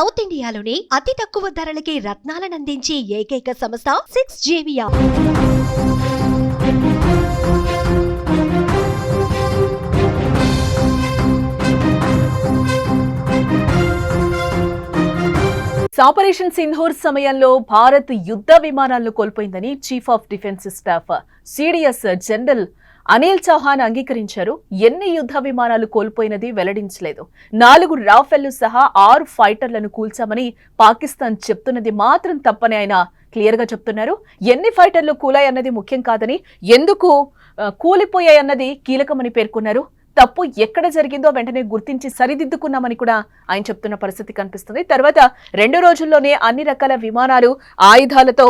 South ఇండియాలోనే అతి తక్కువ ధరలకి రత్నాలనందించే ఏకైక సంస్థ 6JVR. ఆపరేషన్ సింధూర్ సమయంలో భారత్ యుద్ధ విమానాలను కోల్పోయిందని chief of defence staff CDS general Anil Chauhan అంగీకరించారు. ఎన్ని యుద్ధ విమానాలు కోల్పోయినది వెల్లడించలేదు. 4 రాఫెల్లు సహా 6 ఫైటర్లను కూల్చామని పాకిస్తాన్ చెప్తున్నది మాత్రం తప్పని ఆయన క్లియర్ గా చెప్తున్నారు. ఎన్ని ఫైటర్లు కూలాయన్నది ముఖ్యం కాదని, ఎందుకు కూలిపోయాయన్నది కీలకమని పేర్కొన్నారు. తప్పు ఎక్కడ జరిగిందో వెంటనే గుర్తించి సరిదిద్దుకున్నామని కూడా ఆయన చెప్తున్న పరిస్థితి కనిపిస్తుంది. తర్వాత 2 రోజుల్లోనే అన్ని రకాల విమానాలు ఆయుధాలతో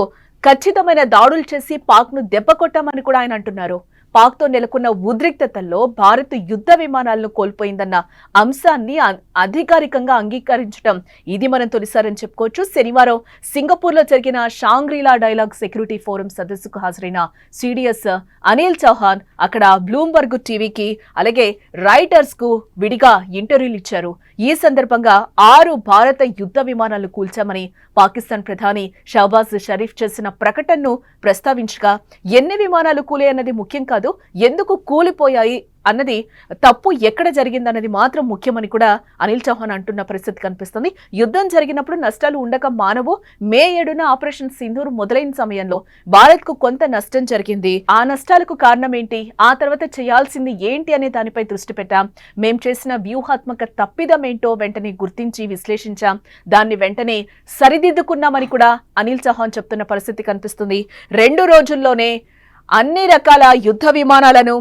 ఖచ్చితమైన దాడులు చేసి పాక్ను దెబ్బకొట్టామని కూడా ఆయన అంటున్నారు. పాక్తో నెలకొన్న ఉద్రిక్తతల్లో భారత్ యుద్ధ విమానాలను కోల్పోయిందన్న అంశాన్ని అధికారికంగా అంగీకరించడం ఇది మనం తొలిసారని చెప్పుకోవచ్చు. శనివారం సింగపూర్లో జరిగిన షాంగ్రీలా డైలాగ్ సెక్యూరిటీ ఫోరం సదస్సుకు హాజరైన సిడిఎస్ అనిల్ చౌహాన్ అక్కడ బ్లూంబర్గ్ టీవీకి అలాగే రైటర్స్ కు విడిగా ఇంటర్వ్యూలు ఇచ్చారు. ఈ సందర్భంగా 6 భారత యుద్ధ విమానాలు కూల్చామని పాకిస్తాన్ ప్రధాని షహబాజ్ షరీఫ్ చేసిన ప్రకటనను ప్రస్తావించగా, ఎన్ని విమానాలు కూలాయన్నది ముఖ్యం కాదు, ఎందుకు కూలిపోయాయి అన్నది, తప్పు ఎక్కడ జరిగిందన్నది మాత్రం ముఖ్యమని కూడా అనిల్ చౌహాన్ అంటున్న పరిస్థితి కనిపిస్తుంది. యుద్ధం జరిగినప్పుడు నష్టాలు ఉండక మానవు. మే 7న ఆపరేషన్ సింధూర్ మొదలైన సమయంలో భారత్ కు కొంత నష్టం జరిగింది. ఆ నష్టాలకు కారణం ఏంటి, ఆ తర్వాత చేయాల్సింది ఏంటి అనే దానిపై దృష్టి పెట్టాం. మేం చేసిన వ్యూహాత్మక తప్పిదం ఏంటో వెంటనే గుర్తించి విశ్లేషించాం. దాన్ని వెంటనే సరిదిద్దుకున్నామని కూడా అనిల్ చౌహాన్ చెప్తున్న పరిస్థితి కనిపిస్తుంది. 2 రోజుల్లోనే అన్ని రకాల యుద్ధ విమానాలను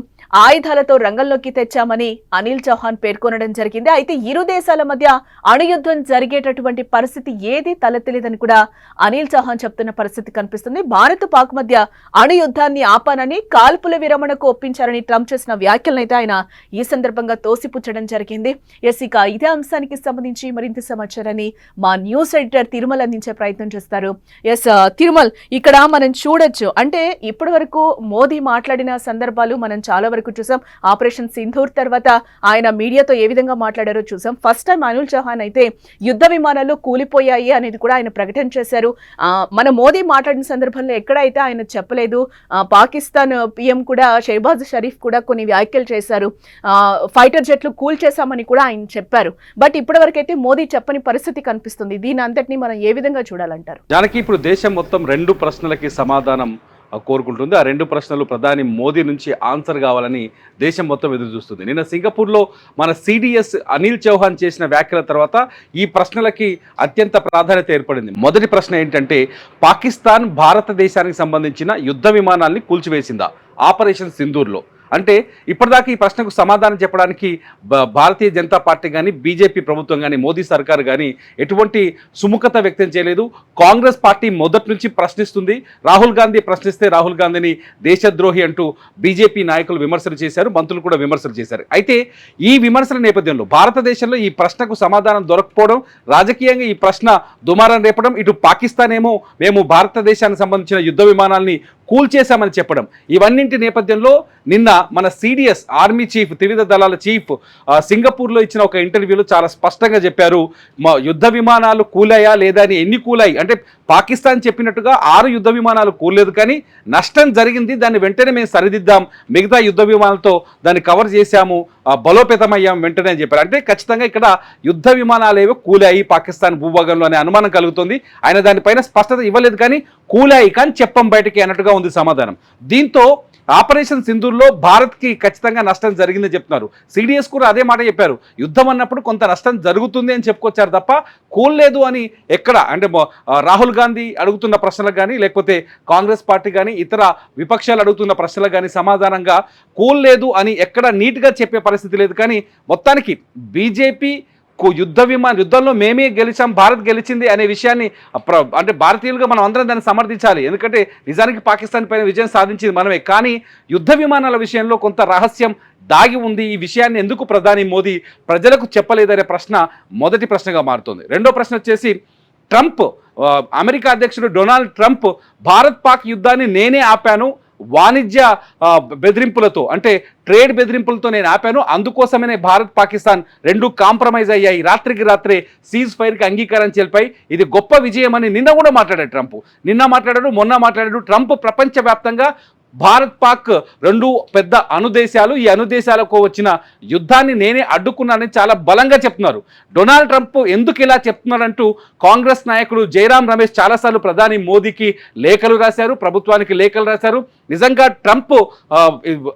ఆయుధాలతో రంగంలోకి తెచ్చామని అనిల్ చౌహాన్ పేర్కొనడం జరిగింది. అయితే ఇరు దేశాల మధ్య అణుయుద్ధం జరిగేటటువంటి పరిస్థితి ఏది తలెత్తలేదని కూడా అనిల్ చౌహాన్ చెప్తున్న పరిస్థితి కనిపిస్తుంది. భారత్ పాక్ మధ్య అణుయుద్ధాన్ని ఆపానని, కాల్పుల విరమణకు ఒప్పించారని ట్రంప్ చేసిన వ్యాఖ్యలనైతే ఆయన ఈ సందర్భంగా తోసిపుచ్చడం జరిగింది. ఇక ఇదే అంశానికి సంబంధించి మరింత సమాచారాన్ని మా న్యూస్ ఎడిటర్ తిరుమల అందించే ప్రయత్నం చేస్తారు. తిరుమల్, ఇక్కడ మనం చూడొచ్చు, అంటే ఇప్పటి వరకు మోదీ మాట్లాడిన సందర్భాలు మనం చాలా వరకు చూసాం. ఆపరేషన్ సింధూర్ తర్వాత ఆయన మీడియాతో ఏ విధంగా మాట్లాడారో చూసాం. ఫస్ట్ టైం అనిల్ చౌహాన్ అయితే యుద్ధ విమానాలు కూలిపోయాయి అనేది కూడా ఆయన ప్రకటన చేశారు. మన మోదీ మాట్లాడిన సందర్భంలో ఎక్కడైతే ఆయన చెప్పలేదు. పాకిస్తాన్ పిఎం కూడా షహబాజ్ షరీఫ్ కూడా కొన్ని వ్యాఖ్యలు చేశారు. ఫైటర్ జెట్లు కూల్ చేశామని కూడా ఆయన చెప్పారు. బట్ ఇప్పటి వరకైతే మోదీ చెప్పని పరిస్థితి కనిపిస్తుంది. దీని అంతటినీ మనం ఏ విధంగా చూడాలంటారు? జానకి, ఇప్పుడు దేశం మొత్తం 2 ప్రశ్నలకి సమాధానం కోరుకుంటుంది. ఆ 2 ప్రశ్నలు ప్రధాని మోదీ నుంచి ఆన్సర్ కావాలని దేశం మొత్తం ఎదురు చూస్తుంది. నిన్న సింగపూర్లో మన సిడిఎస్ అనిల్ చౌహాన్ చేసిన వ్యాఖ్యల తర్వాత ఈ ప్రశ్నలకి అత్యంత ప్రాధాన్యత ఏర్పడింది. మొదటి ప్రశ్న ఏంటంటే, పాకిస్తాన్ భారతదేశానికి సంబంధించిన యుద్ధ విమానాల్ని కూల్చివేసిందా ఆపరేషన్ సింధూర్లో? అంటే ఇప్పటిదాకా ఈ ప్రశ్నకు సమాధానం చెప్పడానికి భారతీయ జనతా పార్టీ కానీ, బీజేపీ ప్రభుత్వం కానీ, మోదీ సర్కార్ కానీ ఎటువంటి సుముఖత వ్యక్తం చేయలేదు. కాంగ్రెస్ పార్టీ మొదటి నుంచి ప్రశ్నిస్తుంది. రాహుల్ గాంధీ ప్రశ్నిస్తే రాహుల్ గాంధీని దేశద్రోహి అంటూ బీజేపీ నాయకులు విమర్శలు చేశారు, మంత్రులు కూడా విమర్శలు చేశారు. అయితే ఈ విమర్శల నేపథ్యంలో భారతదేశంలో ఈ ప్రశ్నకు సమాధానం దొరకపోవడం, రాజకీయంగా ఈ ప్రశ్న దుమారం రేపడం, ఇటు పాకిస్తాన్ ఏమో మేము భారతదేశానికి సంబంధించిన యుద్ధ విమానాల్ని కూల్చేశామని చెప్పడం, ఇవన్నింటి నేపథ్యంలో నిన్న మన సిడిఎస్ ఆర్మీ చీఫ్, త్రివిధ దళాల చీఫ్ సింగపూర్లో ఇచ్చిన ఒక ఇంటర్వ్యూలో చాలా స్పష్టంగా చెప్పారు. మా యుద్ధ విమానాలు కూలాయా లేదా అని, ఎన్ని కూలాయి అంటే పాకిస్తాన్ చెప్పినట్టుగా 6 యుద్ధ విమానాలు కూలలేదు, కానీ నష్టం జరిగింది, దాన్ని వెంటనే మేము సరిదిద్దాం, మిగతా యుద్ధ విమానాలతో దాన్ని కవర్ చేశాము, బలోపేతమయ్యాం వెంటనే అని చెప్పారు. అంటే ఖచ్చితంగా ఇక్కడ యుద్ధ విమానాలు ఏవో కూలాయి పాకిస్తాన్ భూభాగంలో అనే అనుమానం కలుగుతుంది. ఆయన దానిపైన స్పష్టత ఇవ్వలేదు, కానీ కూలాయి కానీ చెప్పం బయటికి అన్నట్టుగా ఉంది సమాధానం. దీంతో ఆపరేషన్ సింధూర్లో భారత్కి ఖచ్చితంగా నష్టం జరిగిందని చెప్తున్నారు. సిడిఎస్ కూడా అదే మాట చెప్పారు. యుద్ధం అన్నప్పుడు కొంత నష్టం జరుగుతుంది అని చెప్పుకొచ్చారు తప్ప కూల్లేదు అని ఎక్కడ, అంటే రాహుల్ గాంధీ అడుగుతున్న ప్రశ్నలకు కానీ, లేకపోతే కాంగ్రెస్ పార్టీ కానీ, ఇతర విపక్షాలు అడుగుతున్న ప్రశ్నలకు కానీ సమాధానంగా కూల్లేదు అని ఎక్కడ నీట్గా చెప్పే పరిస్థితి లేదు. కానీ మొత్తానికి బీజేపీ యుద్ధంలో మేమే గెలిచాం, భారత్ గెలిచింది అనే విషయాన్ని అంటే భారతీయులుగా మనం అందరం దాన్ని సమర్థించాలి. ఎందుకంటే నిజానికి పాకిస్తాన్ పైన విజయం సాధించింది మనమే. కానీ యుద్ధ విమానాల విషయంలో కొంత రహస్యం దాగి ఉంది. ఈ విషయాన్ని ఎందుకు ప్రధాని మోదీ ప్రజలకు చెప్పలేదనే ప్రశ్న మొదటి ప్రశ్నగా మారుతుంది. రెండో ప్రశ్న వచ్చేసి, ట్రంప్, అమెరికా అధ్యక్షుడు డొనాల్డ్ ట్రంప్ భారత్ పాక్ యుద్ధాన్ని నేనే ఆపాను, వాణిజ్య బెదిరింపులతో, అంటే ట్రేడ్ బెదిరింపులతో నేను ఆపాను, అందుకోసమే భారత్ పాకిస్తాన్ రెండు కాంప్రమైజ్ అయ్యాయి, రాత్రికి రాత్రే సీజ్ ఫైర్కి అంగీకారం తెలిపాయి, ఇది గొప్ప విజయం అని నిన్న కూడా మాట్లాడాడు ట్రంప్. నిన్న మాట్లాడాడు, మొన్న మాట్లాడాడు. ట్రంప్ ప్రపంచవ్యాప్తంగా భారత్ పాక్ రెండు పెద్ద అనుదేశాలు, ఈ అనుదేశాలకు వచ్చిన యుద్ధాన్ని నేనే అడ్డుకున్నానని చాలా బలంగా చెప్తున్నారు. డొనాల్డ్ ట్రంప్ ఎందుకు ఇలా చెప్తున్నారంటూ కాంగ్రెస్ నాయకుడు జైరాం రమేష్ చాలాసార్లు ప్రధాని మోదీకి లేఖలు రాశారు, ప్రభుత్వానికి లేఖలు రాశారు. నిజంగా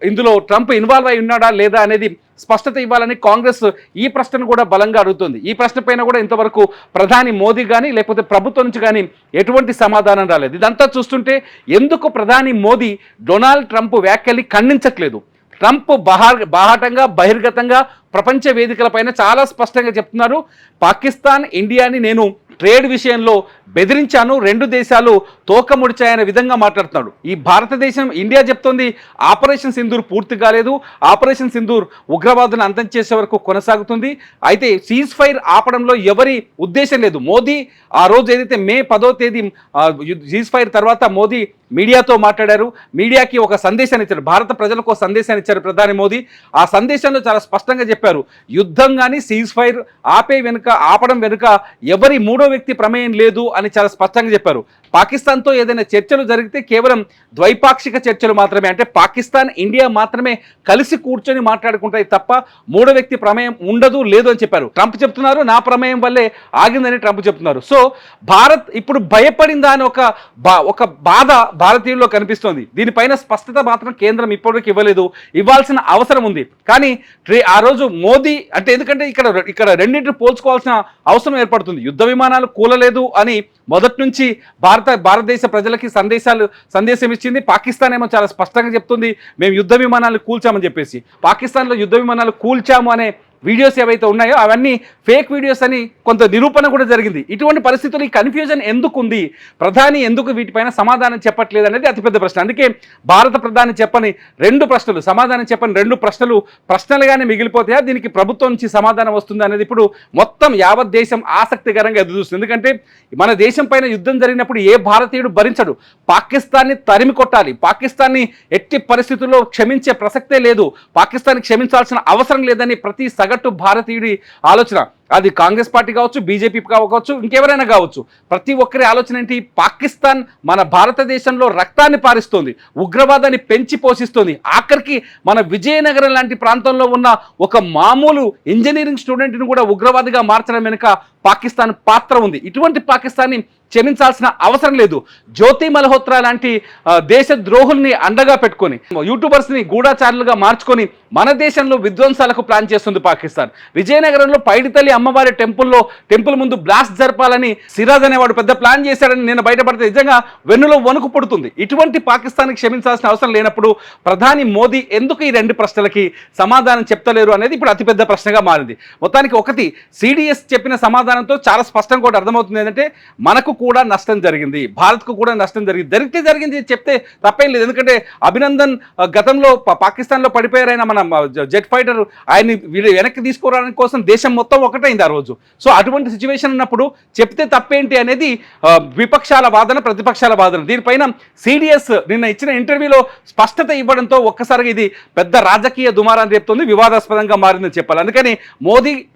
ఇందులో ట్రంప్ ఇన్వాల్వ్ అయి ఉన్నాడా లేదా అనేది స్పష్టత ఇవ్వాలని కాంగ్రెస్ ఈ ప్రశ్నను కూడా బలంగా అడుగుతుంది. ఈ ప్రశ్న పైన కూడా ఇంతవరకు ప్రధాని మోదీ కానీ లేకపోతే ప్రభుత్వం నుంచి కానీ ఎటువంటి సమాధానం రాలేదు. ఇదంతా చూస్తుంటే ఎందుకు ప్రధాని మోదీ డొనాల్డ్ ట్రంప్ వ్యాఖ్యల్ని ఖండించట్లేదు? ట్రంప్ బాహాటంగా బహిర్గతంగా ప్రపంచ వేదికలపైన చాలా స్పష్టంగా చెప్తున్నారు, పాకిస్తాన్ ఇండియాని నేను ట్రేడ్ విషయంలో బెదిరించాను, రెండు దేశాలు తోక ముడిచాయనే విధంగా మాట్లాడుతున్నాడు. ఈ భారతదేశం, ఇండియా చెప్తోంది ఆపరేషన్ సింధూర్ పూర్తి కాలేదు, ఆపరేషన్ సింధూర్ ఉగ్రవాదులను అంతం చేసే వరకు కొనసాగుతుంది, అయితే సీజ్ ఫైర్ ఆపడంలో ఎవరి ఉద్దేశం లేదు. మోదీ ఆ రోజు ఏదైతే మే 10వ తేదీ సీజ్ ఫైర్ తర్వాత మోదీ మీడియాతో మాట్లాడారు, మీడియాకి ఒక సందేశాన్ని ఇచ్చారు, భారత ప్రజలకు ఒక సందేశాన్ని ఇచ్చారు ప్రధాని మోదీ. ఆ సందేశంలో చాలా స్పష్టంగా చెప్పారు, యుద్ధం కానీ సీజ్ ఫైర్ ఆపడం వెనుక ఎవరి మూడో వ్యక్తి ప్రమేయం లేదు అని చాలా స్పష్టంగా చెప్పారు. పాకిస్తాన్తో ఏదైనా చర్చలు జరిగితే కేవలం ద్వైపాక్షిక చర్చలు మాత్రమే, అంటే పాకిస్తాన్ ఇండియా మాత్రమే కలిసి కూర్చొని మాట్లాడుకుంటాయి తప్ప మూడో వ్యక్తి ప్రమేయం ఉండదు లేదు అని చెప్పారు. ట్రంప్ చెప్తున్నారు నా ప్రమేయం వల్లే ఆగిందని ట్రంప్ చెప్తున్నారు. సో భారత్ ఇప్పుడు భయపడిందా అని ఒక బాధ భారతీయుల్లో కనిపిస్తోంది. దీనిపైన స్పష్టత మాత్రం కేంద్రం ఇప్పటివరకు ఇవ్వలేదు, ఇవ్వాల్సిన అవసరం ఉంది. కానీ ఆ రోజు మోదీ అంటే ఎందుకంటే ఇక్కడ రెండింటిని పోల్చుకోవాల్సిన అవసరం ఏర్పడుతుంది. యుద్ధ విమానాలు కూలలేదు అని మొదటి నుంచి భారతదేశ ప్రజలకి సందేశం ఇచ్చింది. పాకిస్తాన్ ఏమో చాలా స్పష్టంగా చెప్తుంది మేము యుద్ధ విమానాలు కూల్చామని చెప్పేసి. పాకిస్తాన్లో యుద్ధ విమానాలు కూల్చాము అనే వీడియోస్ ఏవైతే ఉన్నాయో అవన్నీ ఫేక్ వీడియోస్ అని కొంత నిరూపణ కూడా జరిగింది. ఇటువంటి పరిస్థితులు ఈ కన్ఫ్యూజన్ ఎందుకు ఉంది, ప్రధాని ఎందుకు వీటిపైన సమాధానం చెప్పట్లేదు అనేది అతిపెద్ద ప్రశ్న. అందుకే భారత ప్రధాని సమాధానం చెప్పని రెండు ప్రశ్నలుగానే మిగిలిపోతాయా, దీనికి ప్రభుత్వం నుంచి సమాధానం వస్తుంది అనేది ఇప్పుడు మొత్తం యావత్ దేశం ఆసక్తికరంగా ఎదురుచూస్తుంది. ఎందుకంటే మన దేశం పైన యుద్ధం జరిగినప్పుడు ఏ భారతీయుడు భరించడు, పాకిస్తాన్ని తరిమి కొట్టాలి, పాకిస్తాన్ని ఎట్టి పరిస్థితుల్లో క్షమించే ప్రసక్తే లేదు, పాకిస్తాన్ని క్షమించాల్సిన అవసరం లేదని ప్రతి సగటు భారతీయుడి ఆలోచన. అది కాంగ్రెస్ పార్టీ కావచ్చు, బీజేపీ కావచ్చు, ఇంకెవరైనా కావచ్చు, ప్రతి ఒక్కరి ఆలోచన ఏంటి, పాకిస్తాన్ మన భారతదేశంలో రక్తాన్ని పారిస్తోంది, ఉగ్రవాదాన్ని పెంచి పోషిస్తోంది. ఆఖరికి మన విజయనగరం లాంటి ప్రాంతంలో ఉన్న ఒక మామూలు ఇంజనీరింగ్ స్టూడెంట్ని కూడా ఉగ్రవాదిగా మార్చడం వెనుక పాకిస్తాన్ పాత్ర ఉంది. ఇటువంటి పాకిస్తాన్ని క్షమించాల్సిన అవసరం లేదు. జ్యోతి మల్హోత్రా లాంటి దేశ ద్రోహుల్ని అండగా పెట్టుకొని యూట్యూబర్స్ని గూఢాచారులుగా మార్చుకొని మన దేశంలో విధ్వంసాలకు ప్లాన్ చేస్తుంది పాకిస్తాన్. విజయనగరంలో పైడితల్లి అమ్మవారి టెంపుల్ ముందు బ్లాస్ట్ జరపాలని సిరాజ్ అనేవాడు పెద్ద ప్లాన్ చేశాడని నేను బయటపడితే నిజంగా వెన్నులో వణుకు పుడుతుంది. ఇటువంటి పాకిస్తాన్కి క్షమించాల్సిన అవసరం లేనప్పుడు ప్రధాని మోదీ ఎందుకు ఈ రెండు ప్రశ్నలకి సమాధానం చెప్తలేరు అనేది ఇప్పుడు అతిపెద్ద ప్రశ్నగా మారింది. మొత్తానికి ఒకటి, సిడిఎస్ చెప్పిన సమాధానంతో చాలా స్పష్టంగా కూడా అర్థమవుతుంది ఏంటంటే మనకు కూడా నష్టం జరిగింది, భారత్కు కూడా నష్టం జరిగింది చెప్తే తప్పేం లేదు. ఎందుకంటే అభినందన్ గతంలో పాకిస్తాన్లో పడిపోయారైన మన జెట్ ఫైటర్ ఆయన్ని వెనక్కి తీసుకురావడానికి కోసం దేశం మొత్తం ఒకటైంది ఆ రోజు. సో అటువంటి సిచ్యువేషన్ ఉన్నప్పుడు చెప్తే తప్పేంటి అనేది విపక్షాల వాదన, ప్రతిపక్షాల వాదన. దీనిపైన సిడిఎస్ నిన్న ఇచ్చిన ఇంటర్వ్యూలో స్పష్టత ఇవ్వడంతో ఒక్కసారిగా ఇది పెద్ద రాజకీయ దుమారాన్ని రేపుతుంది, వివాదాస్పదంగా మారిందని చెప్పాలి. అందుకని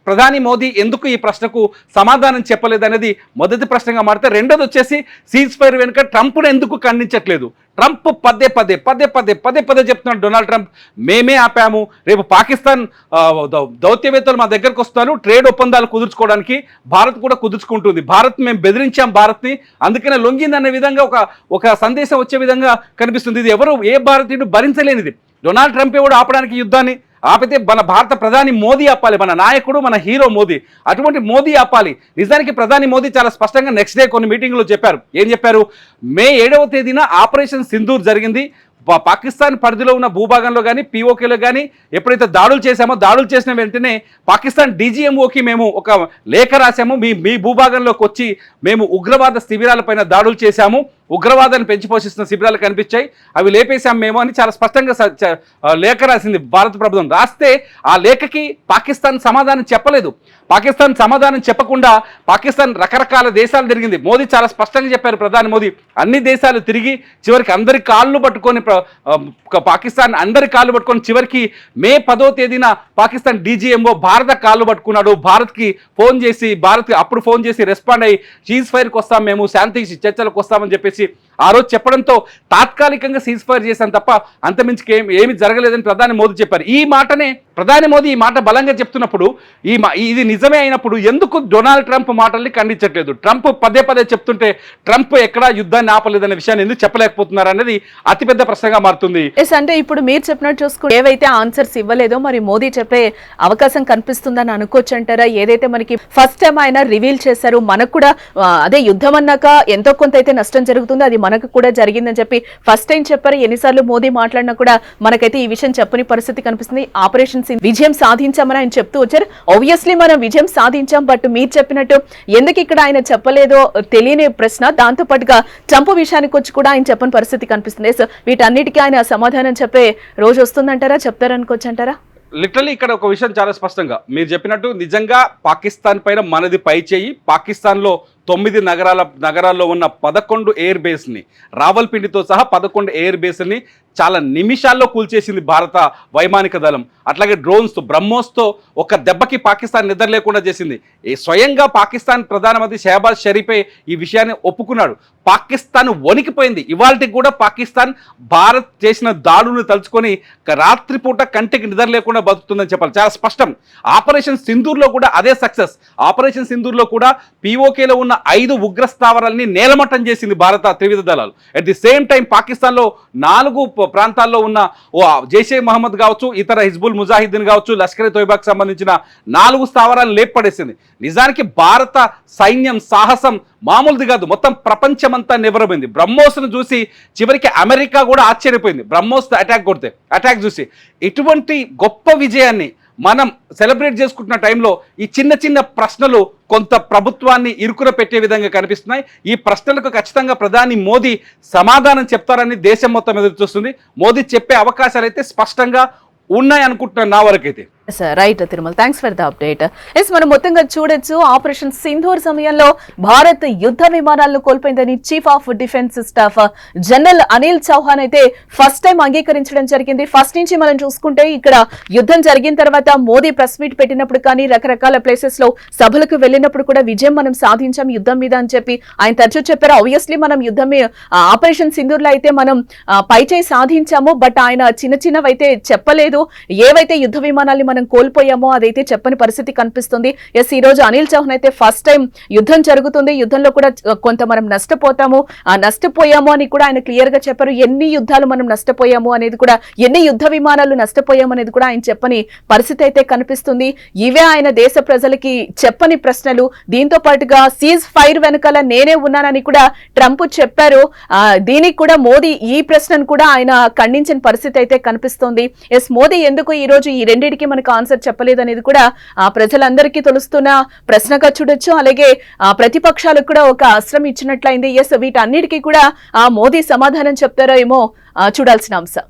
ప్రధాని మోదీ ఎందుకు ఈ ప్రశ్నకు సమాధానం చెప్పలేదనేది మొదటి ప్రశ్నగా మారితే, రెండోది వచ్చేసి సీజ్ ఫైర్ వెనుక ట్రంప్ను ఎందుకు ఖండించట్లేదు. ట్రంప్ పదే పదే చెప్తున్నాడు, డొనాల్డ్ ట్రంప్ మేమే ఆపాము, రేపు పాకిస్తాన్ దౌత్యవేత్తలు మా దగ్గరకు వస్తారు ట్రేడ్ ఒప్పందాలు కుదుర్చుకోవడానికి, భారత్ కూడా కుదుర్చుకుంటుంది, మేము బెదిరించాం భారత్ని అందుకనే లొంగిందనే విధంగా ఒక సందేశం వచ్చే విధంగా కనిపిస్తుంది. ఇది ఏ భారతీయుడు భరించలేనిది. డొనాల్డ్ ట్రంప్ ఎవడు ఆపడానికి యుద్ధాన్ని ఆపితే మన భారత ప్రధాని మోదీ ఆపాలి, మన నాయకుడు మన హీరో మోదీ, అటువంటి మోదీ ఆపాలి. నిజానికి ప్రధాని మోదీ చాలా స్పష్టంగా నెక్స్ట్ డే కొన్ని మీటింగ్లో చెప్పారు. ఏం చెప్పారు, మే 7వ తేదీన ఆపరేషన్ సింధూర్ జరిగింది, పాకిస్తాన్ పరిధిలో ఉన్న భూభాగంలో కానీ పీఓకేలో కానీ ఎప్పుడైతే దాడులు చేసిన వెంటనే పాకిస్తాన్ డీజీఎంఓకి మేము ఒక లేఖ రాసాము, మీ భూభాగంలోకి వచ్చి మేము ఉగ్రవాద శిబిరాలపైన దాడులు చేశాము, ఉగ్రవాదాన్ని పెంచి పోషిస్తున్న శిబిరాలు కనిపించాయి, అవి లేపేశాం మేము అని చాలా స్పష్టంగా లేఖ రాసింది భారత ప్రభుత్వం. రాస్తే ఆ లేఖకి పాకిస్తాన్ సమాధానం చెప్పలేదు. పాకిస్తాన్ సమాధానం చెప్పకుండా పాకిస్తాన్ రకరకాల దేశాలు తిరిగింది. మోదీ చాలా స్పష్టంగా చెప్పారు, ప్రధాని మోదీ అన్ని దేశాలు తిరిగి చివరికి అందరి కాళ్ళు పట్టుకొని పాకిస్తాన్ అందరి కాళ్ళు పట్టుకొని చివరికి మే 10వ తేదీన పాకిస్తాన్ DGMO భారత కాళ్ళు పట్టుకున్నాడు. భారత్కి ఫోన్ చేసి అప్పుడు ఫోన్ చేసి రెస్పాండ్ అయ్యి సీజ్ ఫైర్కి వస్తాం, మేము శాంతి చర్చలకు వస్తామని చెప్పేసి ఆ రోజు చెప్పడంతో తాత్కాలికంగా సీజ్ ఫైర్ చేశాను తప్ప అంతమించి ఏమి జరగలేదని ప్రధాని మోదీ చెప్పారు. ఈ మాటనే ప్రధాని మోదీ ఈ మాట బలంగా చెప్తున్నప్పుడు ఇది నిజమే అయినప్పుడు ఎందుకు డొనాల్డ్ ట్రంప్ మాటల్ని ఖండించట్లేదు? ట్రంప్ పదే చెప్తుంటే ట్రంప్ ఎక్కడా యుద్ధాన్ని ఆపలేదనే విషయాన్ని ఎందుకు చెప్పలేకపోతున్నారు అనేది అతిపెద్ద ప్రశ్నగా మారుతుంది. అంటే ఇప్పుడు మీరు చెప్పినట్టు చూసుకుంటే ఏవైతే ఆన్సర్స్ ఇవ్వలేదో మరి మోదీ చెప్పే అవకాశం కనిపిస్తుందని అనుకోవచ్చు అంటారా? ఏదైతే మనకి ఫస్ట్ టైం ఆయన రివీల్ చేశారు, మనకు కూడా అదే యుద్ధం అన్నాక ఎంతో కొంత అయితే నష్టం జరుగుతుంది, అది మనకు కూడా జరిగిందని చెప్పి ఫస్ట్ టైం చెప్పారు. ఎన్నిసార్లు మోదీ మాట్లాడినా కూడా మనకైతే ఈ విషయం చెప్పని పరిస్థితి కనిపిస్తుంది. ఆపరేషన్ విజయం సాధించామని ఆయన చెప్తూ వచ్చారు. ఆబ్వియస్లీ మనం విజయం సాధించాం, బట్ మీరు చెప్పినట్టు ఎందుకు ఇక్కడ ఆయన చెప్పలేదో తెలియని ప్రశ్న. దాంతో పాటుగా ట్రంప్ విషయానికి వచ్చి కూడా ఆయన చెప్పని పరిస్థితి కనిపిస్తుంది. సో వీటన్నిటికీ ఆయన సమాధానం చెప్పే రోజు వస్తుందంటారా? చెప్తారనుకోవచ్చు అంటారా? లిటరలీ ఇక్కడ ఒక విషయం చాలా స్పష్టంగా మీరు చెప్పినట్టు నిజంగా పాకిస్తాన్ పైన మనది పై చేయి. పాకిస్తాన్లో 9 నగరాల్లో ఉన్న 11 ఎయిర్ బేస్ని, రావల్పిండితో సహా 11 ఎయిర్ బేస్ని చాలా నిమిషాల్లో కూల్చేసింది భారత వైమానిక దళం. అట్లాగే డ్రోన్స్తో, బ్రహ్మోస్తో ఒక దెబ్బకి పాకిస్తాన్ నిద్ర లేకుండా చేసింది. స్వయంగా పాకిస్తాన్ ప్రధానమంత్రి షహబాజ్ షరీఫే ఈ విషయాన్ని ఒప్పుకున్నాడు. పాకిస్తాన్ వణికిపోయింది. ఇవాళకి కూడా పాకిస్తాన్ భారత్ చేసిన దాడులను తలుచుకొని రాత్రిపూట కంటికి నిద్ర లేకుండా బతుకుతుందని చెప్పాలి. చాలా స్పష్టం. ఆపరేషన్ సింధూర్లో కూడా అదే సక్సెస్. ఆపరేషన్ సింధూర్లో కూడా POKలో ఉన్న 5 ఉగ్ర స్థావరాలని నేలమట్టం చేసింది భారత త్రివిధ దళాలు. అట్ ది సేమ్ టైం పాకిస్తాన్లో 4 ప్రాంతాల్లో ఉన్న జైషే మహమ్మద్ కావచ్చు, ఇతర హిజ్బుల్ ముజాహిద్దీన్ కావచ్చు, లష్కర్ తోయిబాకు సంబంధించిన 4 స్థావరాలను లేపడేసింది. నిజానికి భారత సైన్యం సాహసం మామూలుది కాదు. మొత్తం ప్రపంచమంతా నివ్వరమైంది. బ్రహ్మోస్ను చూసి చివరికి అమెరికా కూడా ఆశ్చర్యపోయింది, బ్రహ్మోస్ అటాక్ చూసి. ఇటువంటి గొప్ప విజయాన్ని మనం సెలబ్రేట్ చేసుకుంటున్న టైంలో ఈ చిన్న ప్రశ్నలు కొంత ప్రభుత్వాన్ని ఇరుకున పెట్టే విధంగా కనిపిస్తున్నాయి. ఈ ప్రశ్నలకు ఖచ్చితంగా ప్రధాని మోదీ సమాధానం చెప్తారని దేశం మొత్తం ఎదురు చూస్తుంది. మోదీ చెప్పే అవకాశాలు అయితే స్పష్టంగా ఉన్నాయి అనుకుంటున్నాను నా వరకైతే. Right Tirumala, thanks for the update. మనం మొత్తంగా చూడొచ్చు, ఆపరేషన్ సింధూర్ సమయంలో భారత్ యుద్ధ విమానాలను కోల్పోయిందని chief of defence staff general Anil Chauhan అయితే ఫస్ట్ టైం అంగీకరించడం జరిగింది. ఫస్ట్ నుంచి మనం చూసుకుంటే ఇక్కడ యుద్ధం జరిగిన తర్వాత మోదీ ప్రెస్ మీట్ పెట్టినప్పుడు కానీ రకరకాల ప్లేసెస్ లో సభలకు వెళ్ళినప్పుడు కూడా విజయం మనం సాధించాం యుద్ధం మీద అని చెప్పి ఆయన తరచూ చెప్పారు. ఆబ్వియస్లీ మనం యుద్ధం ఆపరేషన్ సింధూర్ లో అయితే మనం పైచేయి సాధించాము, బట్ ఆయన చిన్నవైతే చెప్పలేదు. ఏవైతే యుద్ధ విమానాల్ని మనం కోల్పోయామో అదైతే చెప్పని పరిస్థితి కనిపిస్తుంది. ఎస్, ఈ రోజు అనిల్ చౌహాన్ అయితే ఫస్ట్ టైం యుద్ధం జరుగుతుంది, యుద్ధంలో కూడా కొంత మనం నష్టపోయాము అని కూడా ఆయన క్లియర్ గా చెప్పారు. ఎన్ని యుద్ధాలు మనం నష్టపోయాము అనేది కూడా, ఎన్ని యుద్ధ విమానాలు నష్టపోయాము అనేది కూడా ఆయన చెప్పని పరిస్థితి అయితే కనిపిస్తుంది. ఇవే ఆయన దేశ ప్రజలకి చెప్పని ప్రశ్నలు. దీంతో పాటుగా సీజ్ ఫైర్ వెనకాల నేనే ఉన్నానని కూడా ట్రంప్ చెప్పారు. దీనికి కూడా మోదీ ఈ ప్రశ్నను కూడా ఆయన ఖండించిన పరిస్థితి అయితే కనిపిస్తుంది. ఎస్, మోదీ ఎందుకు ఈ రోజు ఈ రెండింటికి మనకు ఆన్సర్ చెప్పలేదు అనేది కూడా ప్రజలందరికీ తెలుస్తున్న ప్రశ్నగా చూడొచ్చు. అలాగే ప్రతిపక్షాలకు కూడా ఒక అస్త్రం ఇచ్చినట్లయింది. ఎస్, వీటన్నిటికీ కూడా మోదీ సమాధానం చెప్తారో ఏమో చూడాల్సిన అంశం.